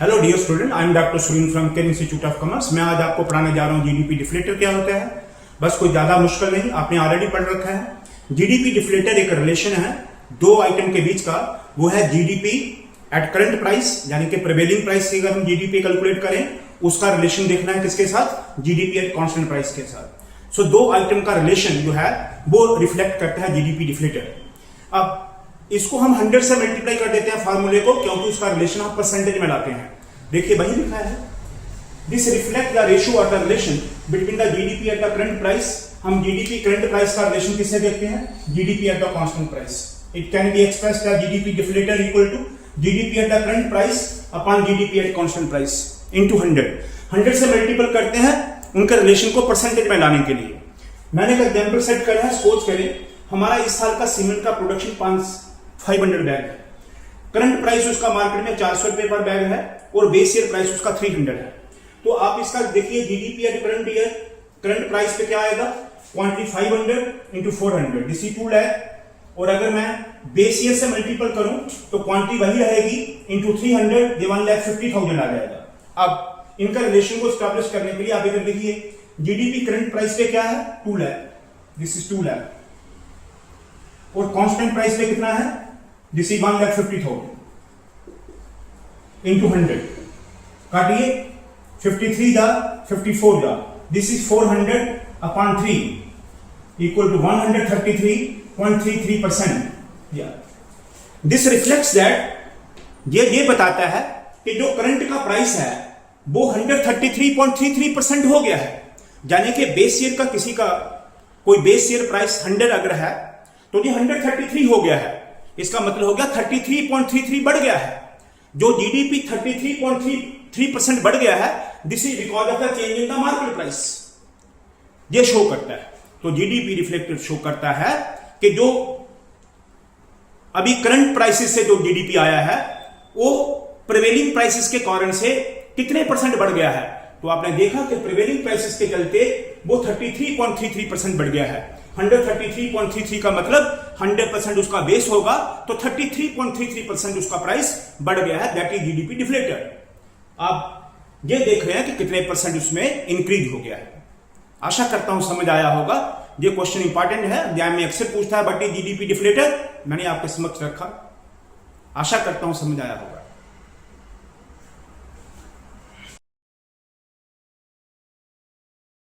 Hello dear student, I am doctor Surendra from Care Institute of Commerce. मैं आज आपको पढ़ाने जा रहा हूँ जीडीपी डिफ्लेटर क्या होता है। बस कोई ज्यादा मुश्किल नहीं, आपने ऑलरेडी पढ़ रखा है। जीडीपी डिफ्लेटर एक रिलेशन है दो आइटम के बीच का, वो है जीडीपी एट करंट प्राइस, यानी कि प्रिवेलिंग प्राइस से अगर हम जीडीपी कैलकुलेट करें उसका रिलेशन देखना है किसके साथ, जीडीपी एट कांस्टेंट प्राइस के साथ। सो दो आइटम का रिलेशन जो है वो रिफ्लेक्ट करता है जीडीपी डिफ्लेटर। अब इसको हम 100 से मल्टीप्लाई कर देते हैं फार्मूले को, क्योंकि उसका रिलेशन हम परसेंटेज में लाते हैं। देखिए वही लिखा है, दिस रिफ्लेक्ट द रेशियो और the relation between the GDP at the current price. हम जीडीपी करंट प्राइस का रिलेशन किससे देखते हैं, GDP at the constant price. It can be expressed as GDP deflator equal to GDP at the current price upon GDP at constant price into 100। 100 से multiple करते हैं उनके रिलेशन को परसेंटेज में लाने के लिए। मैंने एक एग्जांपल सेट करा है, सपोज करें हमारा इस साल का सीमेंट का प्रोडक्शन 500 बैग है। करंट प्राइस उसका मार्केट में 400 रुपए पर बैग है और बेस ईयर प्राइस उसका 300 है। तो आप इसका देखिए GDP at current year current price पे क्या आएगा, quantity 500 into 400 this is 2 lakh. और अगर मैं बेस ईयर से मल्टीपल करूं तो क्वांटिटी वही रहेगी इंटू 300 ये 1,50,000 आ जाएगा। अब इनका रिलेशन को स्टैब्लिश करने के लिए आप इधर देखिए जीडीपी करंट प्राइस पे क्या है 2 लाख, दिस इज 2 लाख, और कांस्टेंट प्राइस पे कितना है, दिस इज 1,50,000 इंटू 100। काटिए 53 जा 54 जा, this is 400 upon 3 equal to 133.33%। This reflects that ये बताता है कि जो करंट का प्राइस है वो 133.33% हो गया है। यानी कि बेस ईयर का किसी का कोई बेस ईयर प्राइस 100 अगर है तो ये 133 हो गया है। इसका मतलब हो गया 33.33 बढ़ गया है। जो जीडीपी 33.33% बढ़ गया है, this is because of the change in the market price. ये शो करता है। तो जीडीपी रिफ्लेक्टर शो करता है कि जो अभी करंट प्राइसेस से जो जीडीपी आया है वो प्रिवेलिंग प्राइसेस के कारण से कितने परसेंट बढ़ गया है। तो आपने देखा कि प्रिवेलिंग प्राइसेस के चलते वो 33.33% बढ़ गया है। 133.33 का मतलब 100% उसका बेस होगा, तो 33.33% उसका प्राइस बढ़ गया है, दैट इज जीडीपी डिफ्लेटर। आप ये देख रहे हैं कि कितने परसेंट उसमें इंक्रीज हो गया है। आशा करता हूं समझ आया होगा। ये क्वेश्चन इंपॉर्टेंट है, एग्जाम में अक्सर पूछता है व्हाट इज जीडीपी डिफ्लेटर, मैंने आपके समक्ष रखा। आशा करता हूं समझ आया होगा।